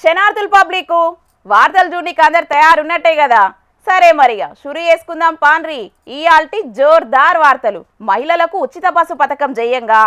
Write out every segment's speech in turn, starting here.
శనార్థులు public వార్తలు చూడడానికి అందరు తయారున్నట్టే కదా. సరే మరిగా షురు చేసుకుందాం పాన్రి. ఇయాల్టి జోర్దార్ వార్తలు. మహిళలకు ఉచిత బస్సు పథకం చేయంగా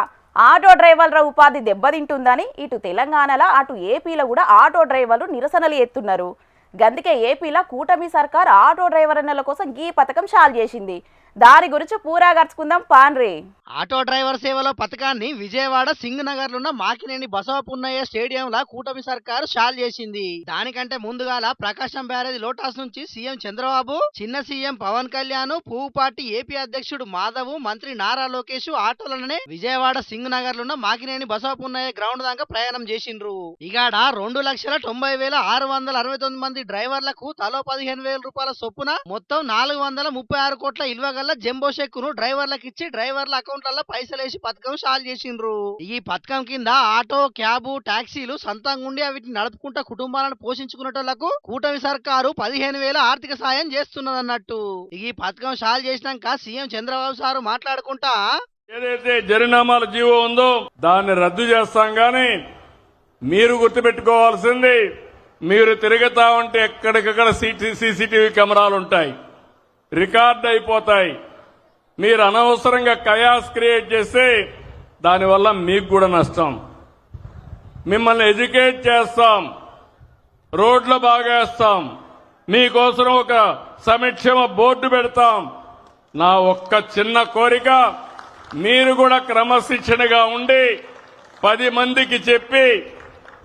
ఆటో డ్రైవర్ల ఉపాధి దెబ్బతింటుందని ఇటు తెలంగాణలో అటు ఏపీలో కూడా ఆటో డ్రైవర్లు నిరసనలు ఎత్తున్నారు. గందుకే ఏపీలో కూటమి సర్కార్ ఆటో డ్రైవర్ల కోసం ఈ పథకం చాలు చేసింది. దాని గురించి పూరా గర్చుకుందాం పాన్రి. ఆటో డ్రైవర్ సేవలో పథకాన్ని విజయవాడ సింగ్ నగర్ లున్న మాకినేని బసవపున్నయ్య స్టేడియంలో కూటమి సర్కారు షాల్ చేసింది. దానికంటే ముందుగాల ప్రకాశం బ్యారేజ్ లోటాస్ నుంచి సీఎం చంద్రబాబు, చిన్న సీఎం పవన్ కళ్యాణ్, పువ్వు పార్టీ ఏపీ అధ్యక్షుడు మాధవ్, మంత్రి నారా లోకేష్ ఆటోలనే విజయవాడ సింగ్ నగర్ లున్న మాకినేని బసవపున్నయ్య గ్రౌండ్ దాకా ప్రయాణం చేసిండ్రు. ఇగాడ 2,90,669 మంది డ్రైవర్లకు తలో 15,000 రూపాయల చొప్పున మొత్తం 436 కోట్ల ఇల్వగల్ల జంబో చెక్కును డ్రైవర్లకు ఇచ్చి డ్రైవర్ల అకౌంట్లలో పైసలేసి పథకం షాల్ చేసిండ్రు. ఈ పథకం కింద ఆటో, క్యాబు, టాక్సీలు సొంతంగా ఉండి వీటిని నడుపుకుంటా కుటుంబాలను పోషించుకునేటోళ్లకు కూటమి సర్కారు 15,000 ఆర్థిక సాయం చేస్తున్నదన్నట్టు. ఈ పథకం షాల్ చేసినాక సీఎం చంద్రబాబు సారు మాట్లాడుకుంటా ఏదైతే జరినామాల జీవో ఉందో దాన్ని రద్దు చేస్తాం. గాని మీరు గుర్తుపెట్టుకోవాల్సింది, మీరు తిరుగుతా ఉంటే ఎక్కడికక్కడ సీసీటీవీ కెమెరాలు ఉంటాయి, రికార్డ్ అయిపోతాయి. మీరు అనవసరంగా కయాస్ క్రియేట్ చేస్తే దానివల్ల మీకు కూడా నష్టం. మిమ్మల్ని ఎడ్యుకేట్ చేస్తాం, రోడ్లు బాగేస్తాం, మీకోసం ఒక సంక్షేమ బోర్డు పెడతాం. నా ఒక్క చిన్న కోరిక, మీరు కూడా క్రమశిక్షణగా ఉండి 10 మందికి చెప్పి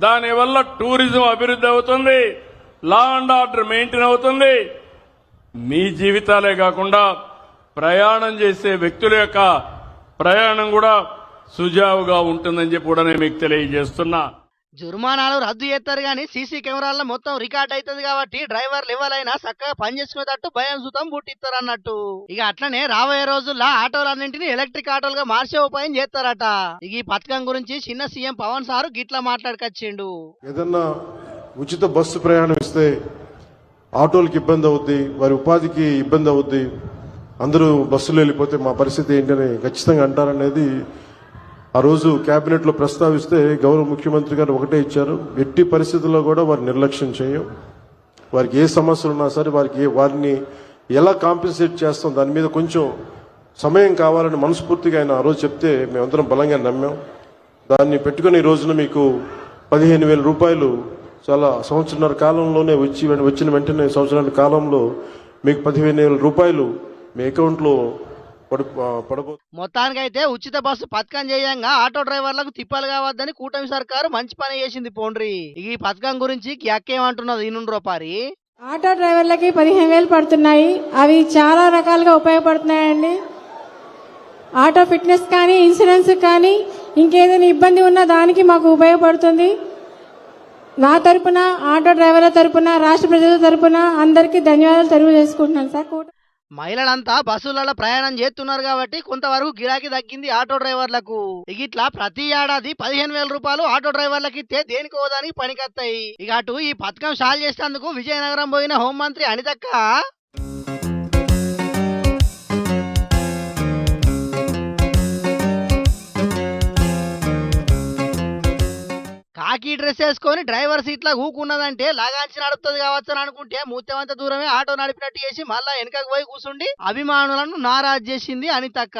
దానివల్ల టూరిజం అభివృద్ధి అవుతుంది, లా అండ్ ఆర్డర్ మెయింటైన్ అవుతుంది. మీ జీవితాలే కాకుండా ప్రయాణం చేసే వ్యక్తుల యొక్క ప్రయాణం కూడా సుజావుగా ఉంటుందని చెప్పి కూడా నేను మీకు తెలియజేస్తున్నా. జుర్మానాలు రద్దు చేస్తారు గానీ సీసీ కెమెరాల్లో మొత్తం రికార్డ్ అవుతుంది కాబట్టి డ్రైవర్లు ఎవరైనా చక్కగా పనిచేసుకునేటట్టు భయం సుతం పుట్టిస్తారు అన్నట్టు. ఇక అట్లనే రాబోయే రోజుల్లో ఆటోలన్నింటినీ ఎలక్ట్రిక్ ఆటోలుగా మార్చే ఉపాయం చేస్తారట. ఇక ఈ పథకం గురించి చిన్న సీఎం పవన్ సారు గిట్లా మాట్లాడుకొచ్చిండు. ఏదన్నా ఉచిత బస్సు ప్రయాణం ఇస్తే ఆటోలకు ఇబ్బంది అవుద్ది, వారి ఉపాధికి ఇబ్బంది అవుద్ది, అందరూ బస్సులో వెళ్ళిపోతే మా పరిస్థితి ఏంటని ఖచ్చితంగా అంటారనేది ఆ రోజు కేబినెట్ లో ప్రస్తావిస్తే గౌరవ ముఖ్యమంత్రి గారు ఒకటే ఇచ్చారు, ఎట్టి పరిస్థితుల్లో కూడా వారి నిర్లక్ష్యం చేయం, వారికి ఏ సమస్యలు ఉన్నా సరే వారిని ఎలా కాంపెన్సేట్ చేస్తాం దాని మీద కొంచెం సమయం కావాలని మనస్ఫూర్తిగా ఆయన ఆ రోజు చెప్తే మేమందరం బలంగా నమ్మాం. దాన్ని పెట్టుకుని ఈ రోజున మీకు 15,000 రూపాయలు చాలా సంవత్సరాల కాలంలోనే వచ్చిన వెంటనే సంవత్సరాల కాలంలో మీకు 15,000 రూపాయలు మీ అకౌంట్లో మొత్తానికైతే ఉచిత బస్సు పథకం చేయంగా ఆటో డ్రైవర్లకు తిప్పలు కావద్దని కూటమి సర్కారు మంచి పని చేసింది పోండ్రి. ఈ పథకం గురించి అక్కేమంటున్నది ఈనుండ్రో పారి. ఆటో డ్రైవర్లకి 15,000 పడుతున్నాయి. అవి చాలా రకాలుగా ఉపయోగపడుతున్నాయండి. ఆటో ఫిట్నెస్ కానీ, ఇన్సూరెన్స్ కానీ, ఇంకేదైనా ఇబ్బంది ఉన్నా దానికి మాకు ఉపయోగపడుతుంది. నా తరపున, ఆటో డ్రైవర్ల తరపున, రాష్ట్ర ప్రజల తరపున అందరికీ ధన్యవాదాలు తెలియజేసుకుంటున్నాను సార్. మహిళలంతా బస్సులలో ప్రయాణం చేస్తున్నారు కాబట్టి కొంతవరకు గిరాకీ తగ్గింది ఆటో డ్రైవర్లకు. ఇట్లా ప్రతి ఏడాది 15,000 రూపాయలు ఆటో డ్రైవర్లకి ఇస్తే దేనికి హోదానికి పనికొస్తాయి. ఇక అటు ఈ పథకం షాల్ చేసేందుకు విజయనగరం పోయిన హోంమంత్రి అనితక్క కాకి డ్రెస్ వేసుకొని డ్రైవర్ సీట్లా కూకున్నదంటే లాగాంచి నడుపుతుంది కావచ్చు అని అనుకుంటే ముత్యమంత దూరమే ఆటో నడిపినట్టు చేసి మళ్ళా వెనకకు పోయి కూర్చుండి అభిమానులను నారాజ్ చేసింది అనితక్క.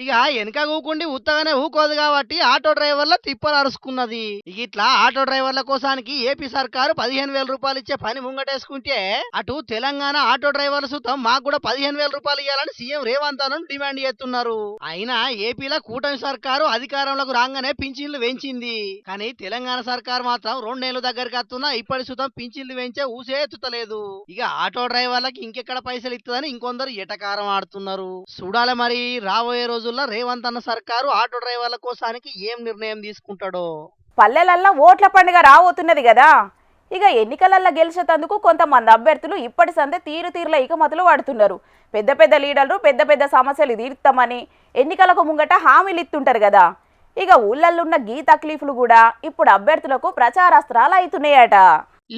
ఇక వెనక కూకుండి ఉత్తగానే ఊకోదు కాబట్టి ఆటో డ్రైవర్ల తిప్పలు అరుచుకున్నది. ఇట్లా ఆటో డ్రైవర్ల కోసానికి ఏపీ సర్కారు 15,000 రూపాయలు ఇచ్చే పని ముంగటేసుకుంటే అటు తెలంగాణ ఆటో డ్రైవర్ల సుతం మాకు కూడా 15,000 రూపాయలు ఇవ్వాలని సీఎం రేవంత్ అన్న డిమాండ్ చేస్తున్నారు. అయినా ఏపీలో కూటమి సర్కారు అధికారంలోకి రాగానే పింఛన్లు పెంచింది. కానీ తెలంగాణ సర్కార్ మాత్రం 2 నెలల దగ్గరికి వస్తున్నా ఇప్పటి సుతం పింఛన్లు పెంచే ఊసే ఎత్తుతలేదు. ఇక ఆటో డ్రైవర్లకి ఇంకెక్కడ పైసలు ఇస్తుందని ఇంకొందరు ఎటకారం ఆడుతున్నారు. చూడాలి మరి రాబోయే రోజుల్లో రేవంత్ అన్న సర్కారు ఆటో డ్రైవర్ల కోసానికి ఏం నిర్ణయం తీసుకుంటాడో. పల్లెలల్లో ఓట్ల పండుగ రాబోతున్నది కదా. ఇక ఎన్నికలల్లో గెలిచేందుకు కొంతమంది అభ్యర్థులు ఇప్పటి సందే తీరుల ఇకమతులు పడుతున్నారు. పెద్ద పెద్ద లీడర్లు పెద్ద పెద్ద సమస్యలు తీరుస్తామని ఎన్నికలకు ముంగట హామీలు ఇస్తుంటారు కదా. ఇక ఊళ్ళల్లో ఉన్న గీ తక్లీఫ్లు కూడా ఇప్పుడు అభ్యర్థులకు ప్రచారాస్త్రాలు అవుతున్నాయట.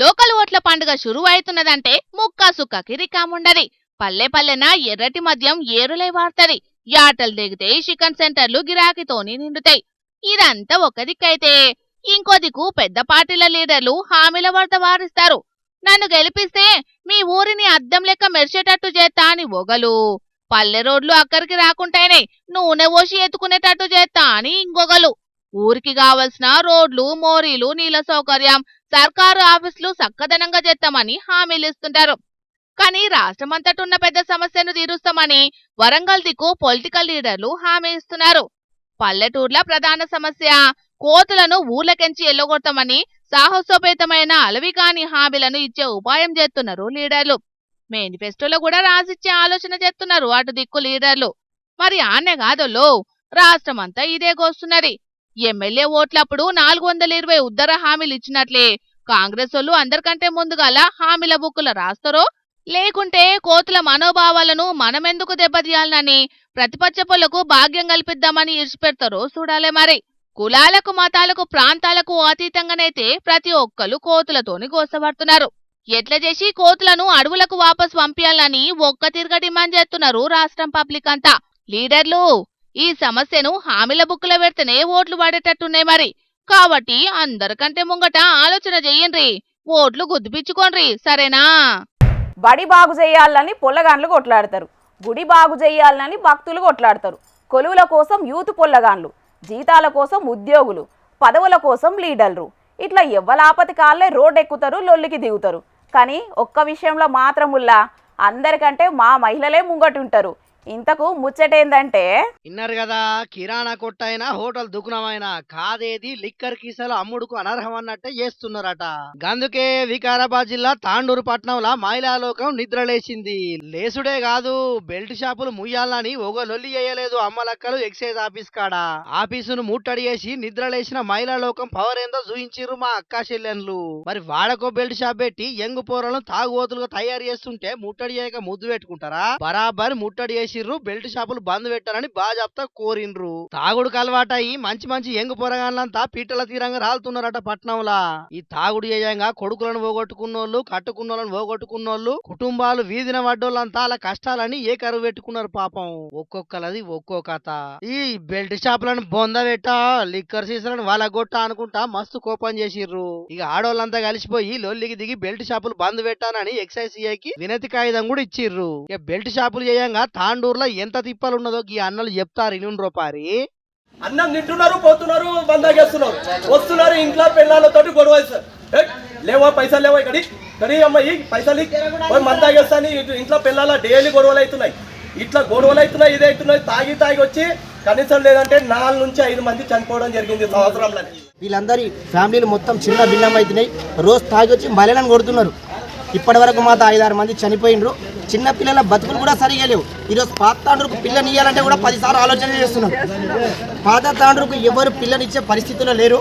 లోకల్ ఓట్ల పండుగ షురువు అవుతున్నదంటే ముక్కా సుక్కకి రికాముండది. పల్లె పల్లెన ఎర్రటి మద్యం ఏరులై వార్తది. యాటలు దిగితే చికెన్ సెంటర్లు గిరాకీతోని నిండుతాయి. ఇదంతా ఒక దిక్కైతే ఇంకో దిక్కు పెద్ద పార్టీల లీడర్లు హామీల వార్త వారిస్తారు. నన్ను గెలిపిస్తే మీ ఊరిని అద్దం లెక్క మెరిచేటట్టు చేస్తా అని ఒగలు, పల్లె రోడ్లు అక్కడికి రాకుంటేనే నూనె పోసి ఎత్తుకునేటట్టు చేస్తా అని ఇంకొగలు, ఊరికి కావలసిన రోడ్లు, మోరీలు, నీళ్ల సౌకర్యం, సర్కారు ఆఫీసులు చక్కదనంగా చేస్తామని హామీలు ఇస్తుంటారు. కానీ రాష్ట్రమంతటున్న పెద్ద సమస్యను తీరుస్తామని వరంగల్ దిక్కు పొలిటికల్ లీడర్లు హామీ ఇస్తున్నారు. పల్లెటూర్ల ప్రధాన సమస్య కోతులను ఊర్లకెంచి ఎల్లగొడతామని సాహసోపేతమైన అలవికాని హామీలను ఇచ్చే ఉపాయం చేస్తున్నారు లీడర్లు. మేనిఫెస్టోలో కూడా రాసిచ్చే ఆలోచన చేస్తున్నారు అటు దిక్కు లీడర్లు. మరి ఆనే కాదోలో, రాష్ట్రమంతా ఇదే కోస్తున్నది. ఎమ్మెల్యే ఓట్లప్పుడు 420 ఉద్దర హామీలు ఇచ్చినట్లే కాంగ్రెస్ వాళ్ళు అందరికంటే ముందుగాల హామీల బుక్కుల రాస్తారో, లేకుంటే కోతుల మనోభావాలను మనమెందుకు దెబ్బతీయాలని ప్రతిపక్ష పొలకు భాగ్యం కల్పిద్దామని ఇడిచిపెడతారో చూడాలే మరి. కులాలకు, మతాలకు, ప్రాంతాలకు అతీతంగానైతే ప్రతి ఒక్కరు కోతులతోని గోసపడుతున్నారు. ఎట్లా చేసి కోతులను అడవులకు వాపసు పంపించాలని ఒక్క తిరగ డిమాండ్ చేస్తున్నారు రాష్ట్రం పబ్లిక్ అంతా. లీడర్లు ఈ సమస్యను హామీల బుక్కులో పెడితేనే ఓట్లు పడేటట్టున్నాయి మరి. కాబట్టి అందరికంటే ముంగట ఆలోచన చెయ్యండ్రి, ఓట్లు గుద్దుపిచ్చుకోండ్రి, సరేనా? బడి బాగు చేయాలని పొల్లగాన్లు కొట్లాడతారు, గుడి బాగు చేయాలని భక్తులు కొట్లాడతారు, కొలువుల కోసం యూత్ పొల్లగాన్లు, జీతాల కోసం ఉద్యోగులు, పదవుల కోసం లీడర్లు, ఇట్లా ఎవ్వలాపతి కాళ్ళే రోడ్డు ఎక్కుతారు, లొల్లికి దిగుతారు. కానీ ఒక్క విషయంలో మాత్రముల్లా అందరికంటే మా మహిళలే ముంగటుంటారు. ఇంతకు ముచ్చటేందంటే, విన్నారు కదా, కిరాణా కొట్టైనా హోటల్ దుకాణమైనా కాదేది లిక్కర్ కీసలు అమ్ముడుకు అనర్హం అన్నట్టే చేస్తున్నారట. గందుకే వికారాబాద్ జిల్లా తాండూరు పట్టణంలో మహిళా లోకం నిద్రలేసింది. లేసుడే కాదు, బెల్ట్ షాపులు ముయ్యాలని ఒక లొల్లి చేయలేదు అమ్మలక్కలు ఎక్సైజ్ ఆఫీస్ కాడ. ఆఫీసును ముట్టడి చేసి నిద్రలేసిన మహిళా లోకం పవర్ ఏందో చూయించిర్రు మా అక్కా చెల్లెన్లు. మరి వాడకో బెల్ట్ షాప్ పెట్టి యంగు పోరలను తాగుబోతులుగా తయారు చేస్తుంటే ముట్టడి చేయక ముద్దు పెట్టుకుంటారా? బరాబర్ ముట్టడి చేసి బెల్ట్ షాపులు బంద్ పెట్టారని బాజాప్తా కోరిండ్రు. తాగుడుకు అలవాటయి మంచి మంచి ఎంగు పొరగాన్లంతా పీటల తీరంగా రాలుతున్నారట పట్నంలా. ఈ తాగుడు చేయంగా కొడుకులను పోగొట్టుకున్నోళ్ళు, కట్టుకున్నోళ్ళను పోగొట్టుకున్నోళ్ళు, కుటుంబాలు వీధిన పడ్డోళ్ళంతా అలా కష్టాలని ఏ కరువు పెట్టుకున్నారు పాపం. ఒక్కొక్కలది ఒక్కో కథ. ఈ బెల్ట్ షాపులను బొంద పెట్ట, లిక్కర్ సీసాలను వాళ్ళగొట్ట అనుకుంటా మస్తు కోపం చేసిర్రు. ఇక ఆడోళ్ళంతా కలిసిపోయి లొల్లికి దిగి బెల్ట్ షాపులు బంద్ పెట్టానని ఎక్సైజ్ సిఐకి వినతి కాగితం కూడా ఇచ్చిర్రు. ఇక బెల్ట్ షాపులు చేయంగా తాండూరులో ఎంత తిప్పలున్నదో ఈ అన్నలు చెప్తారు. ఇనుండ్రో పారి. అన్నం తింటున్నారు, పోతున్నారు, బందాగేస్తున్నారు, వస్తున్నారు, ఇంట్లో పిల్లలతోటి గొడవ లేవా, పైసలు లేవా, ఇక్కడి అమ్మాయి పైసలు మందాగేస్తాని ఇంట్లో పిల్లల డైలీ గొడవలు అవుతున్నాయి. ఇట్లా గొడవలు అవుతున్నాయి, ఇది అవుతున్నాయి. తాగి వచ్చి కనీసం లేదంటే 4 నుంచి 5 మంది చనిపోవడం జరిగింది సంవత్సరంలో. వీళ్ళందరి ఫ్యామిలీలు మొత్తం చిన్న భిన్నం అవుతున్నాయి. రోజు తాగి వచ్చి మహిళలను కొడుతున్నారు. ఇప్పటి వరకు మాతో 5-6 మంది చనిపోయినరు. చిన్న పిల్లల బతుకులు కూడా సరిగా లేవు. ఈరోజు పాత తాండ్రుకు పిల్లని ఇవ్వాలంటే కూడా 10 సార్లు ఆలోచన చేస్తున్నారు. పాత తాండ్రుకు ఎవరు పిల్లనిచ్చే పరిస్థితుల్లో లేరు.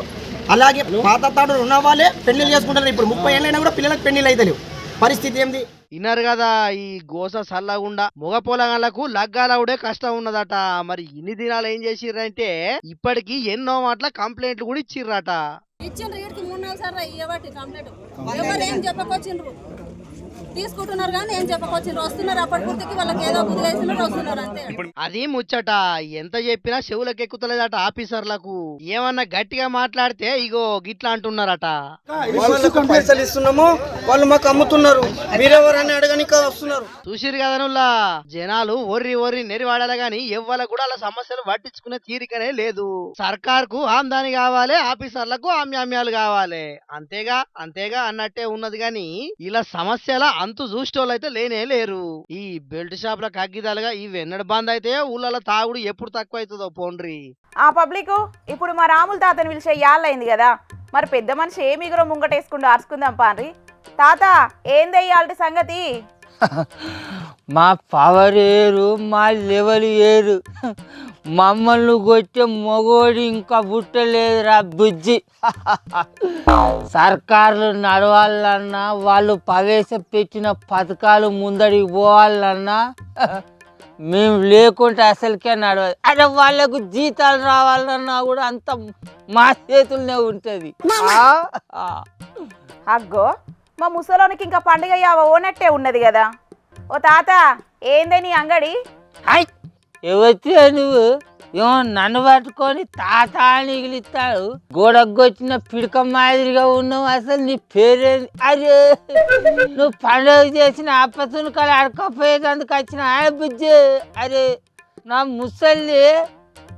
అలాగే పాత తాండ్రు ఉన్న వాళ్ళే పెళ్లిళ్ళు చేసుకుంటారు. ఇప్పుడు 30 ఏళ్ళైనా కూడా పిల్లలకు పెళ్లిళ్ళు అయితే లేవు. పరిస్థితి ఏంది? విన్నారు కదా, ఈ గోస సల్లగుండా మగ పొలగాళ్లకు లగ్గాలవుడే కష్టం ఉన్నదట. మరి ఇన్ని దినాలు ఏం చేసిర్రంటే ఇప్పటికి ఎన్నో మాటల కంప్లైంట్లు కూడా ఇచ్చిర్రట. ఇచ్చిండ్రు, వీటికి 3-4 సార్లు ఇవ్వబట్టి కంప్లైంట్ ఎవరు ఏం చెప్పకొచ్చిండ్రు, తీసుకుంటున్నారు కానీ ఏం చెప్పకొచ్చిండ్రు. వస్తున్నారు అప్పటి పూర్తికి వాళ్ళకి ఏదో బుద్ధి వేసినారు, వస్తున్నారు అంతే. అది ముచ్చట. ఎంత చెప్పినా చెవులకు ఎక్కుతలేదట ఆఫీసర్లకు. ఏమన్నా గట్టిగా మాట్లాడితే ఇగో గిట్లా అంటున్నారట. పైసలు ఇస్తున్నాము, వాళ్ళు మాకు అమ్ముతున్నారు, మీరెవరని అడగనిక వస్తున్నారు. చూసిరు కదా నుల్లా, జనాలు ఒర్రి నెరివాడాలి గాని ఎవ్వల కూడా అలా సమస్యలు పట్టించుకునే తీరికనే లేదు. సర్కార్ కు ఆమ్దాని కావాలి, ఆఫీసర్లకు ఆమ్యామ్యాలు కావాలి, అంతేగా అన్నట్టే ఉన్నది గాని ఇలా సమస్యల అంతు చూసేటోళ్ళైతే లేనే లేరు. ఈ బెల్ట్ షాపుల కగ్గిదాలుగా ఈ వెన్నడ బంద్ అయితే ఊళ్ళలో తాగుడు ఎప్పుడు తక్కువ అవుతుందో పోండ్రి. ఆ పబ్లిక్ ఇప్పుడు మా రాముల తాతని పిలిచే యాళ్ళైంది కదా, మరి పెద్ద మనిషి ఏ మిగురో ముంగటేసుకుంటూ అరుచుకుందాం పాన్రి. తాత ఏందయ్యాల్టి సంగతి? మా పవర్ ఏరు, మా లెవెల్ ఏరు. మమ్మల్ని కొట్టే మొగోడు ఇంకా పుట్టలేదురా బుజ్జి. సర్కారులు నడవాలన్నా, వాళ్ళు ప్రవేశపెట్టిన పథకాలు ముందడికి పోవాలన్నా మేము లేకుంటే అసలుకే నడవదు. అదే వాళ్ళకు జీతాలు రావాలన్నా కూడా అంత మా చేతుల్నే ఉంటుంది. అగ్గో మా ముసలోనికి ఇంకా పండుగ ఓనట్టే ఉన్నది కదా. ఓ తాత ఏందే నీ అంగడి? ఎవచ్చా నువ్వు? ఏమో నన్ను పట్టుకొని తాత అని ఇగిలిస్తాడు. గోడకొచ్చిన పిడక మాదిరిగా ఉన్నావు. అసలు నీ పేరేంది? అరే నువ్వు పండుగ చేసిన అప్పతునికలు అడకపోయేందుకు వచ్చిన బుజ్జి. అరే నా ముసలి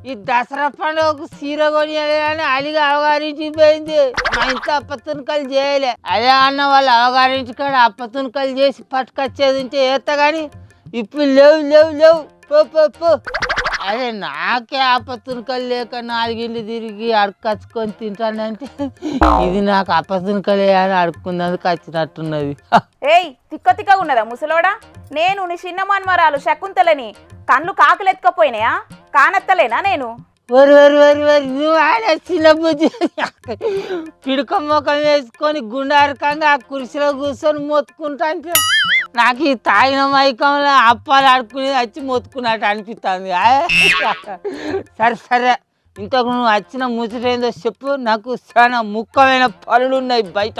ఈ దసరా పండుగకు సీర కొనియాలని అలిగి అవగారింటికి పోయింది. మా ఇంట్లో అప్పతునికలు చేయలే. అదే అన్న వాళ్ళు అవగారింటి కాడ అప్పతునికలు చేసి పట్టుకొచ్చేది ఉంటే ఏస్తా కానీ ఇప్పుడు లేవు లేవు లేవు. పో పో పో. అదే నాకే అప్పతునికలు లేక 4 ఇళ్ళు తిరిగి అడుక్కొచ్చుకొని తింటానంటే ఇది నాకు అప్పతునికలే అని అడుక్కున్నందుకు వచ్చినట్టున్నది. ఏయ్ తిక్క తిక్కగా ఉన్నదా ముసలోడా? నేను నీ చిన్న మన్మరాలు శకుంతలని కళ్ళు కాకులెత్తుకపోయినాయా? కానత్తలేనా నేను? వరి వరి వరి వరి నువ్వు ఆయన చిన్న బుజ్జి పిడుక మొఖం వేసుకొని గుండారకంగా ఆ కుర్చీలో కూర్చొని మొత్తుకుంటా అంటే నాకు ఈ తాగిన మైకంలో అప్పాలు ఆడుకునేది వచ్చి మొత్తుకున్నట్టు అనిపిస్తుంది. సరే సరే ఇంతకు నువ్వు వచ్చిన ముచ్చటేందో చెప్పు. నాకు చాలా ముఖ్యమైన పనులు ఉన్నాయి బయట.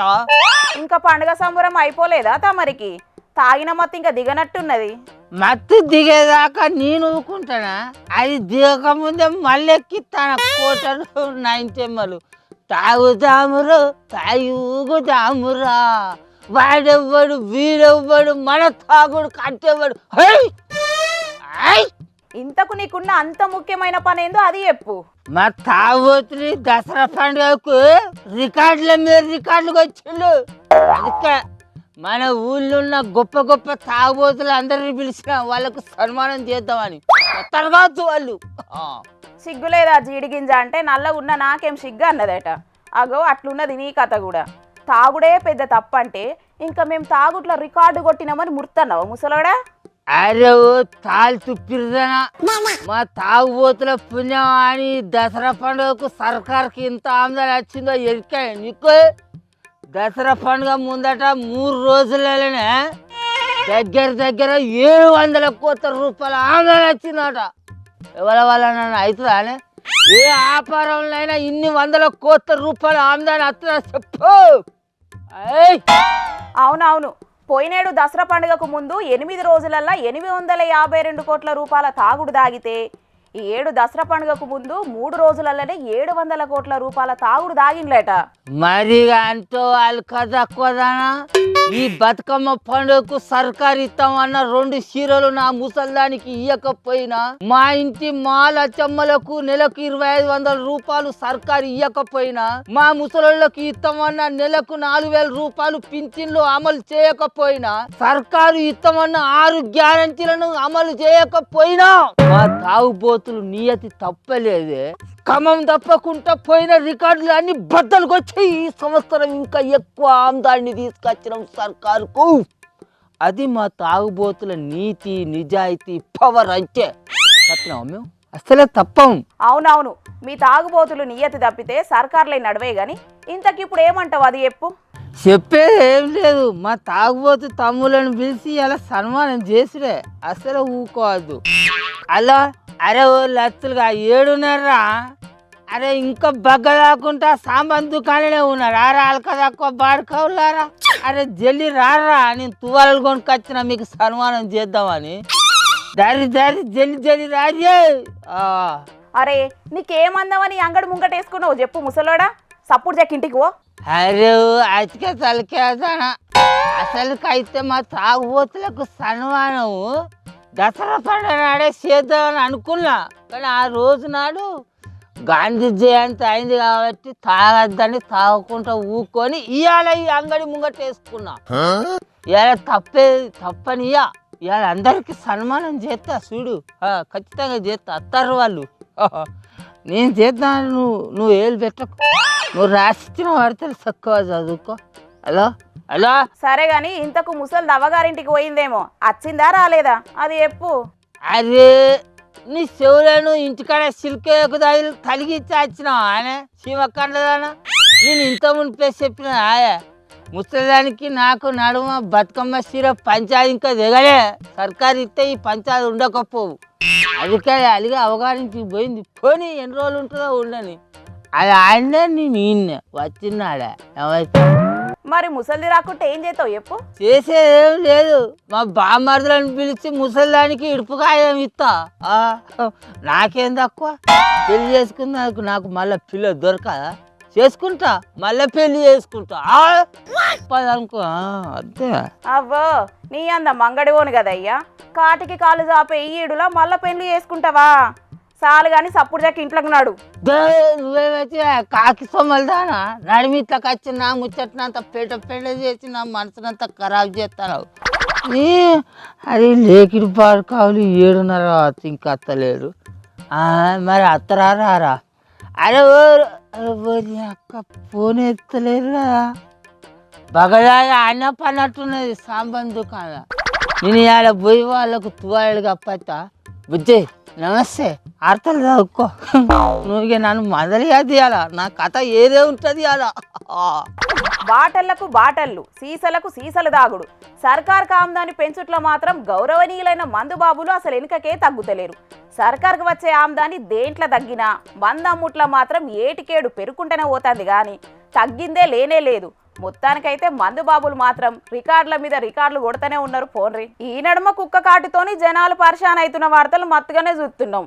ఇంకా పండుగ సంబరం అయిపోలేదా తమరికి? తాగిన మొత్తం ఇంకా దిగనట్టున్నది. మత్తు దిగేదాకా నేను ఊరుకుంటానా? అది దిగకముందే మళ్ళీ ఎక్కిస్తాను కోటలు 9 చెమ్మలు. తాగుదామురు తాగి ఊగుదామురా, వాడెవ్వడు వీడెవ్వడు మన తాగుడు కట్టేవాడు. ఇంతకు నీకున్న అంత ముఖ్యమైన పని ఏందో అది చెప్పు. మా తాగుబోతుని దసరా పండుగకు రికార్డుల మీద రికార్డులకు వచ్చిండు. అందుకే మన ఊళ్ళో ఉన్న గొప్ప గొప్ప తాగుబోతులు అందరినీ పిలిచిన వాళ్ళకు సన్మానం చేద్దామని తరగతి వాళ్ళు. సిగ్గులేదా జీడిగింజ అంటే నల్లగున్న నాకేం సిగ్గు అన్నదట. అగో అట్లున్నది నీ కథ కూడా. తాగుడే పెద్ద తప్పంటే ఇంకా మేము తాగుట్లో రికార్డు కొట్టినామని ముర్తన్నావా ముసలోడా? అరే ఓ తాళ్ళు తుప్పిరుదనా, మా తాగుబోతుల పుణ్యం అని దసరా పండుగకు సర్కార్కి ఇంత ఆమ్దాని వచ్చిందో ఎరికా నీకు? దసరా పండుగ ముందట 3 రోజులలోనే దగ్గర 700 కోట్ల రూపాయల ఆమ్దాని వచ్చిందట. ఎవరి వల్ల నన్ను అవుతుందా? ఏ వ్యాపారంలో అయినా ఇన్ని 100 కోట్ల రూపాయల ఆమ్దాని వస్తుందా చెప్పు? అవునవును, పోయినేడు దసరా పండుగకు ముందు 8 రోజులల్లా 852 కోట్ల రూపాయల తాగుడు దాగితే ఈ ఏడు దసరా పండుగకు ముందు 3 రోజులలోనే 700 కోట్ల రూపాయల తాగుడు దాగిండ్లేట. మరి అంటూ వాళ్ళు కదక్కువదానా? ఈ బతుకమ్మ పండుగకు సర్కారు ఇస్తామన్న 2 చీరలు నా ముసల్దానికి ఇయ్యకపోయినా, మా ఇంటి మాలచ్చమ్మలకు నెలకు 2500 రూపాయలు సర్కారు ఇయ్యకపోయినా, మా ముసలోళ్ళకి ఇస్తామన్న నెలకు 4000 రూపాయలు పింఛన్లు అమలు చేయకపోయినా, సర్కారు ఇస్తామన్న 6 గ్యారంటీలను అమలు చేయకపోయినా మా తాగుబోతులు నియతి తప్పలేదే. క్రమం తప్పకుండా పోయిన రికార్డులు అన్ని బద్దలుకు వచ్చాయి. ఈ సంవత్సరం ఇంకా ఎక్కువ ఆమ్దాన్ని తీసుకొచ్చినాం సర్కారుకు. అది మా తాగుబోతుల నీతి నిజాయితీ పవర్ అంటే. తప్పినాం మేము? అసలే తప్పం. అవునవును, మీ తాగుబోతులు నియతి తప్పితే సర్కార్లే నడవే గాని ఇంతకిప్పుడు ఏమంటావు అది చెప్పు. చెప్పేది ఏం లేదు, మా తాగుబోతు తమ్ములను పిలిచి అలా సన్మానం చేసుడే. అసలు ఊకోవద్దు అలా. అరే ఓ లత్తులుగా 7:30. అరే ఇంకా బగ్గ దాకుంటా సామాన్ దుకాణనే ఉన్నారు. ఆరా అలక తక్కువ బాడుకోలారా. అరే జల్లి రారా, నేను తువాలు కొనుక్కొచ్చిన మీకు సన్మానం చేద్దామని. దారి జల్లి రాజే. అరే నీకేమందామని అంగడి ముంగటేసుకున్నావు చెప్పు ముసలోడా? సప్పుడు చెక్ ఇంటికి పో. అరే అతికే తలకేదానా. అసలుకైతే మా తాగుబోతులకు సన్మానం దసరా పండుగ నాడే చేద్దామని అనుకున్నా. కానీ ఆ రోజు నాడు గాంధీ జయంతి అయింది కాబట్టి తాగద్దని తాగకుండా ఊకొని ఇవాళ ఈ అంగడి ముంగట వేసుకున్నా. ఇవాళ తప్పని ఇవాళ అందరికి సన్మానం చేస్తా చూడు. ఖచ్చితంగా చేస్తా. అత్తారు వాళ్ళు. నేను చేద్దాను, నువ్వు ఏళ్ళు పెట్టకు. నువ్వు రాసిచ్చిన వాడితే తక్కువ చదువుకో. హలో సరే గాని ఇంతకు ముసలి దవ్వగారింటికి పోయిందేమో, వచ్చిందా రాలేదా అది చెప్పు. అరే నీ చెవులను ఇంటికాడ సిల్కేకు తలిగిచ్చి వచ్చినావు ఆయన చీమకండదానా. నేను ఇంత మునిపే చెప్పిన ఆయా ముసలిదానికి నాకు నడుమ బతుకమ్మ చీర పంచాయతీ ఇంకా దిగలే. సర్కారు ఇస్తే ఈ పంచాయతీ ఉండకపోవు. అందుకే అలిగి అవగారింటికి పోయింది. పోనీ ఎన్ని రోజులు ఉంటుందో ఉండని. అది ఆయనే నేను ఈయన్నే వచ్చినాడా ఏమైతే. మరి ముసలిది రాకుంటే ఏం చేస్తావు చెప్పు? చేసేదేం లేదు, మా బామ్మర్దులను పిలిచి ముసలిదానికి ఇడుపుకాయం ఇస్తా. నాకేం తక్కువ? పెళ్లి చేసుకున్నందుకు నాకు మళ్ళీ పిల్ల దొరకదా? చేసుకుంటా, మళ్ళీ పెళ్లి చేసుకుంటా అనుకో. అంతే. అవ్వో నీ అంద మంగడివోను కదయ్యా, కాటికి కాలు చాపే ఈడులా మళ్ళా పెళ్లి చేసుకుంటావా? చాలు గాని సప్పుడు జాకి ఇంట్లోకి నాడు. నువ్వేమైతే కాకి సొమ్మలదానా నడిమిట్లోకి వచ్చి నా ముచ్చట్నంత పెళ్ళ చేసి నా మనసునంతా ఖరాబ్ చేస్తాను. అది లేకిడి పాడు కావాలి 7:30 ఇంకా అత్తలేడు. మరి అత్తరారా? అరే అక్క ఫోన్ ఎత్తలేరు కదా, బగడా ఆయన పన్నట్టున్నది సాంబాన్ దుకాణం. నేను ఇవాళ పోయి వాళ్ళకు తువాళ్ళు కప్పతా. బుజ్జి నమస్తే, అర్థాలు చదువుకో. నువ్వు నన్ను మొదలుగా తీయాలా, నా కథ ఏదే ఉంటుంది అలా. బాటళ్లకు బాటళ్ళు, సీసలకు సీసలు దాగుడు. సర్కార్ ఆమ్దాని పెంచుట్లో మాత్రం గౌరవనీయులైన మందుబాబులు అసలు వెనుకకే తగ్గుతలేరు. సర్కార్కు వచ్చే ఆమ్దాని దేంట్లో తగ్గినా మందమ్ముట్ల మాత్రం ఏటికేడు పెరుకుంటూనే పోతుంది కానీ తగ్గిందే లేనే లేదు. మొత్తానికైతే మందుబాబులు మాత్రం రికార్డుల మీద రికార్డులు కొడుతూనే ఉన్నారు. పోన్రి, ఈ నడుమ కుక్క కాటుతోని జనాలు పరిశాన్ అవుతున్న వార్తలు మత్తుగానే చూస్తున్నాం.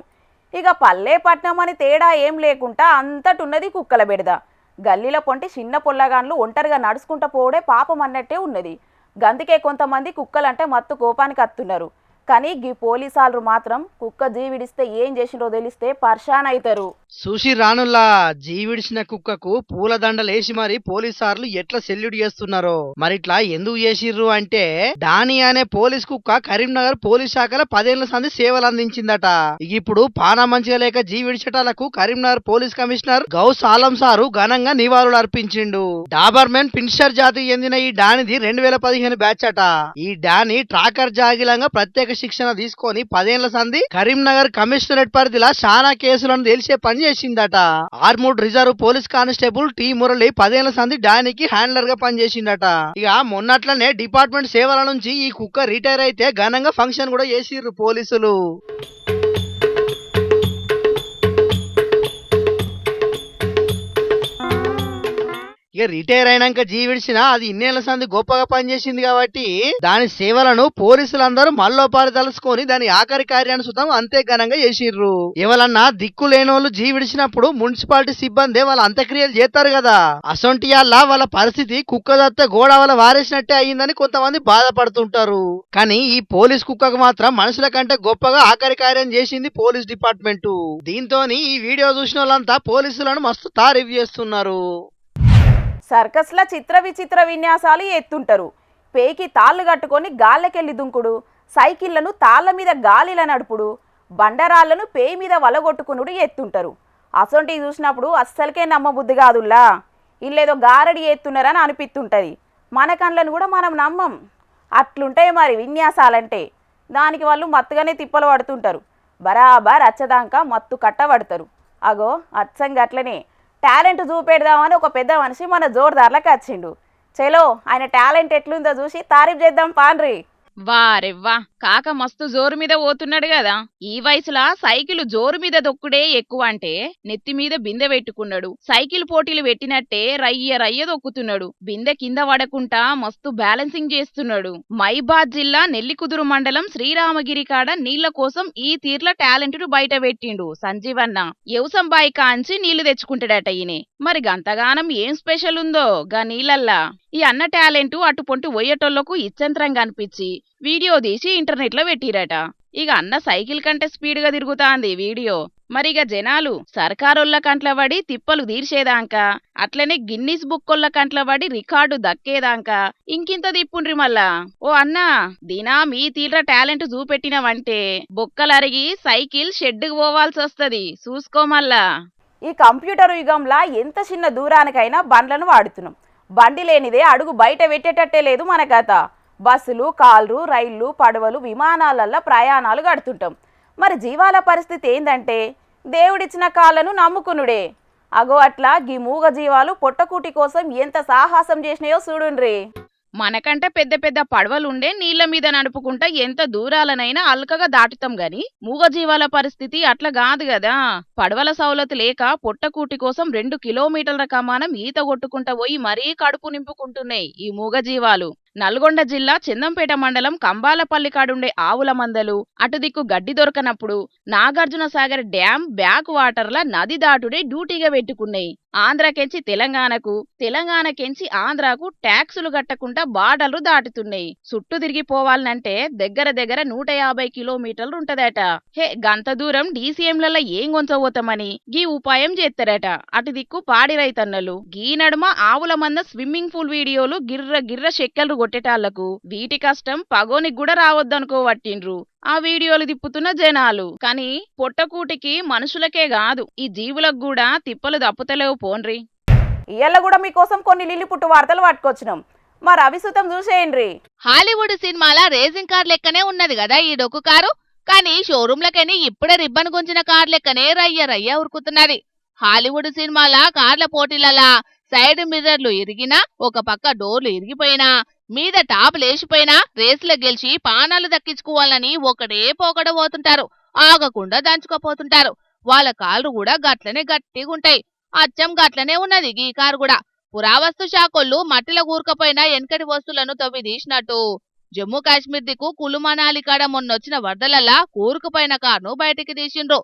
ఇక పల్లె పట్నం అని తేడా ఏం లేకుండా అంతటున్నది కుక్కల బెడద. గల్లీల పొంటి చిన్న పొల్లగాన్లు ఒంటరిగా నడుచుకుంటూ పోవడే పాపం అన్నట్టే ఉన్నది. గందుకే కొంతమంది కుక్కలంటే మత్తు కోపానికి అత్తున్నారు. కానీ గీ పోలీసాలు మాత్రం కుక్క జీవిడిస్తే ఏం చేసినో తెలిస్తే పర్షాన్ అవుతారు. సుషి రానుల్లా జీవిడిచిన కుక్కకు పూలదండలు వేసి మరి పోలీసార్లు ఎట్లా సెల్యూట్ చేస్తున్నారో. మరి ఇట్లా ఎందుకు చేసిర్రు అంటే, డాని అనే పోలీస్ కుక్క కరీంనగర్ పోలీస్ శాఖలో 10 ఏళ్ల సంది సేవలు అందించిందట. ఇప్పుడు పానా మంచిగా లేక జీవిడిచటాలకు Karimnagar police commissioner Ghouse Alam sir ఘనంగా నివాళులు అర్పించిండు. డాబర్మెన్ పిన్షర్ జాతికి చెందిన ఈ డానిది 2015 బ్యాచ్ అట. ఈ డాని ట్రాకర్ జాగిలంగా ప్రత్యేక శిక్షణ తీసుకొని 10 ఏళ్ల సంది కరీంనగర్ కమిషనరేట్ పరిధిలో చాలా కేసులను తెలిసే పని చేసిందట. Armed reserve police constable T Murali 10 ఏళ్ల సంది డానికి హ్యాండ్లర్ గా పనిచేసిందట. ఇక మొన్నట్లనే డిపార్ట్మెంట్ సేవల నుంచి ఈ కుక్క రిటైర్ అయితే ఘనంగా ఫంక్షన్ కూడా చేసిర్రు పోలీసులు. ఇక రిటైర్ అయినాక జీవిడిచిన అది ఇన్నేళ్ల సంది గొప్పగా పనిచేసింది కాబట్టి దాని సేవలను పోలీసులందరూ మళ్ళోపారి తలుసుకొని దాని ఆఖరి కార్యాన్ని సుతం అంతే ఘనంగా చేసిర్రు. ఎవరన్నా దిక్కు లేనోళ్ళు జీవిడిచినప్పుడు మున్సిపాలిటీ సిబ్బంది వాళ్ళ అంత్యక్రియలు చేస్తారు కదా, అసొంటియాల్లా వాళ్ళ పరిస్థితి కుక్క దత్త గోడవల వారేసినట్టే అయ్యిందని కొంతమంది బాధపడుతుంటారు. కానీ ఈ పోలీస్ కుక్కకు మాత్రం మనుషుల కంటే గొప్పగా ఆఖరి కార్యం చేసింది పోలీస్ డిపార్ట్మెంట్. దీంతో ఈ వీడియో చూసిన వాళ్ళంతా పోలీసులను మస్తు తారీఫ్ చేస్తున్నారు. సర్కస్ల చిత్ర విచిత్ర విన్యాసాలు ఎత్తుంటారు. పేకి తాళ్ళు కట్టుకొని గాల్లకెళ్ళి దుంకుడు, సైకిళ్లను తాళ్ల మీద గాలిల నడుపుడు, బండరాళ్లను పేయి మీద వలగొట్టుకునుడు ఎత్తుంటారు. అసొంటివి చూసినప్పుడు అస్సలకే నమ్మబుద్ధి కాదుల్లా, ఇల్లేదో గారడి ఎత్తున్నారని అనిపిస్తుంటుంది. మన కళ్ళను కూడా మనం నమ్మం. అట్లుంటాయి మరి విన్యాసాలంటే. దానికి వాళ్ళు మత్తుగానే తిప్పలు పడుతుంటారు. బరాబర్ అచ్చదాకా మత్తు కట్టబడతారు. అగో అచ్చంగా అట్లనే టాలెంట్ చూపెడదామని ఒక పెద్ద మనిషి మన జోర్దార్లకు వచ్చిండు. చలో ఆయన టాలెంట్ ఎట్లుందో చూసి తారీఫ్ చేద్దాం పాన్రి. వారెవ్వా, కాక మస్తు జోరు మీద పోతున్నాడు కదా. ఈ వయసులా సైకిల్ జోరు మీద దొక్కుడే ఎక్కువ అంటే నెత్తి మీద బిందె పెట్టుకున్నాడు. సైకిల్ పోటీలు పెట్టినట్టే రయ్య రయ్య దొక్కుతున్నాడు. బిందె కింద పడకుండా మస్తు బ్యాలెన్సింగ్ చేస్తున్నాడు. మైబాద్ జిల్లా నెల్లికుదురు మండలం శ్రీరామగిరి కాడ నీళ్ల కోసం ఈ తీర్ల టాలెంట్ బయట పెట్టిండు సంజీవన్న. యవసంబాయి కాంచి నీళ్లు తెచ్చుకుంటాడట ఈయనే. మరి గంతగానం ఏం స్పెషల్ ఉందో గా నీళ్ళల్లా. ఈ అన్న టాలెంట్ అటు పొంటి పోయేటోళ్లకు ఇచ్చంత్రంగా అనిపించి వీడియో తీసి ఇంటర్నెట్ లో పెట్టిరట. ఇక అన్న సైకిల్ కంటే స్పీడ్ గా తిరుగుతాంది వీడియో. మరిగ జనాలు సర్కారోళ్ళ కంట్ల పడి తిప్పలు తీర్చేదాకా, అట్లనే గిన్నీస్ బుక్కోళ్ళ కంట్ల పడి రికార్డు దక్కేదాకా ఇంకింత తిప్పుండ్రి మళ్ళా. ఓ అన్నా, దినా మీ తీవ్ర టాలెంట్ చూపెట్టినవంటే బొక్కలరిగి సైకిల్ షెడ్డుకు పోవాల్సి వస్తది, చూసుకోమల్లా. ఈ కంప్యూటర్ యుగంలా ఎంత చిన్న దూరానికైనా బండ్లను వాడుతున్నాం. బండి లేనిదే అడుగు బయట పెట్టేటట్టే లేదు మన కథ. బస్సులు, కార్లు, రైళ్లు, పడవలు, విమానాలల్లో ప్రయాణాలు గడుతుంటాం. మరి జీవాల పరిస్థితి ఏందంటే దేవుడిచ్చిన కాళ్ళను నమ్ముకునుడే. అగో అట్లా గీ మూగ జీవాలు పొట్టకూటి కోసం ఎంత సాహసం చేసినాయో చూడుండ్రి. మనకంటే పెద్ద పెద్ద పడవలుండే నీళ్ల మీద నడుపుకుంటా ఎంత దూరాలనైనా అల్కగా దాటుతాం గాని మూగజీవాల పరిస్థితి అట్లా కాదు కదా. పడవల సౌలత్ లేక పొట్టకూటి కోసం 2 కిలోమీటర్ల కమానం ఈత కొట్టుకుంటా పోయి మరీ కడుపు నింపుకుంటున్నాయి ఈ మూగజీవాలు. నల్గొండ జిల్లా చందంపేట మండలం కంబాలపల్లి కాడుండే ఆవుల మందలు అటు దిక్కు గడ్డి దొరకనప్పుడు నాగార్జున సాగర్ డ్యాం బ్యాక్ వాటర్ల నది దాటుడే డ్యూటీగా పెట్టుకున్నాయి. ఆంధ్రకెంచి తెలంగాణకు, తెలంగాణకెంచి ఆంధ్రాకు ట్యాక్సులు కట్టకుండా బార్డర్లు దాటుతున్నాయి. చుట్టూ తిరిగి పోవాలంటే దగ్గర దగ్గర 150 కిలోమీటర్లు ఉంటదట. హే గంత దూరం డీసీఎంలలో ఏం కొంచబోతామని గీ ఉపాయం చేస్తారట అటు దిక్కు పాడి రైతన్నలు. గీ నడుమ ఆవుల మంద స్విమ్మింగ్ పూల్ వీడియోలు గిర్ర గిర్ర చెక్కలు కొట్టేటాళ్లకు వీటి కష్టం పగోనికి కూడా రావద్దనుకోవట్టిండ్రు ఆ వీడియోలు తిప్పుతున్న జనాలు. కానీ పొట్టకూటికి మనుషులకే కాదు ఈ జీవులకు కూడా తిప్పలు తప్పుతలేవు పోన్రి. ఇయ్యాల కూడా మీకోసం కొన్ని లిల్లిపుట్టు వార్తలు పట్టుకొచ్చినాం, మరి అవిసుతం చూసేయండి. హాలీవుడ్ సినిమాల రేసింగ్ కార్ లెక్కనే ఉన్నది కదా ఈ డొక్కు కారు. కానీ షోరూంలకని ఇప్పుడే రిబ్బన్ గుంచిన కార్ లెక్కనే రయ్య రయ్య ఉరుకుతున్నది. హాలీవుడ్ సినిమాల కార్ల పోటీలలా సైడ్ మిర్రర్లు ఇరిగినా, ఒక పక్క డోర్లు ఇరిగిపోయినా, మీద టాప్ లేచిపోయినా రేసులో గెలిచి పానాలు దక్కించుకోవాలని ఒకటే పోకడ పోతుంటారు. ఆగకుండా దంచుకపోతుంటారు. వాళ్ళ కాళ్ళు కూడా గట్లనే గట్టిగుంటాయి. అచ్చం గట్లనే ఉన్నది ఈ కారు కూడా. పురావస్తు శాఖోళ్ళు మట్టిలో కూరుకపోయినా వెనకటి వస్తువులను తవ్వి తీసినట్టు జమ్మూ కాశ్మీర్ దిక్కు కులు మనాలి కాడ మొన్నొచ్చిన వరదలల్లా కూరుకుపోయిన కారును బయటికి తీసిండ్రు.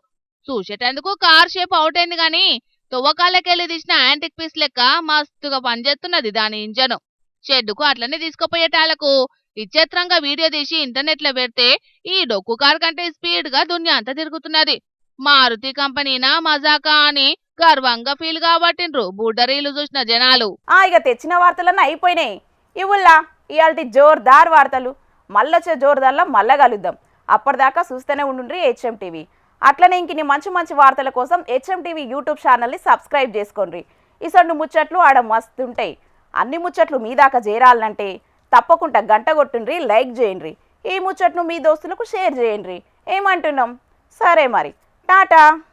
చూసేటందుకు కార్ షేప్ అవుట్ అయింది గాని తువ్వకాళ్ళకెళ్లి తీసిన యాంటిక్ పీస్ లెక్క మస్తుగా పనిచేస్తున్నది దాని ఇంజను. షెడ్డుకు అట్లనే తీసుకుపోయేటాళ్లకు విచిత్రంగా వీడియో తీసి ఇంటర్నెట్ లో పెడితే ఈ డొక్కు కార్ కంటే స్పీడ్ గా దునియా అంతా తిరుగుతున్నది. మారుతి కంపెనీనా మజాకా అని గర్వంగా ఫీల్ కాబట్టిండ్రు బుడ్డరీలు చూసిన జనాలు. ఇక తెచ్చిన వార్తలన్నీ అయిపోయినాయి. ఇవుల్లా ఇయాల్టి జోర్దార్ వార్తలు మళ్ళొచ్చే జోర్దార్లో మళ్ళా కలుద్దాం. అప్పటిదాకా చూస్తూనే ఉండుండ్రి హెచ్ఎం టీవీ. అట్లనే ఇంకిన్ని మంచి మంచి వార్తల కోసం హెచ్ఎం టీవీ యూట్యూబ్ ఛానల్ని సబ్స్క్రైబ్ చేసుకోండి. ఇసొండు ముచ్చట్లు ఆడ మస్తుంటాయి. అన్ని ముచ్చట్లు మీ దాకా చేరాలంటే తప్పకుండా గంట కొట్టుండ్రి, లైక్ చేయండి. ఈ ముచ్చట్ను మీ దోస్తులకు షేర్ చేయండి. ఏమంటున్నాం? సరే మరి, టాటా.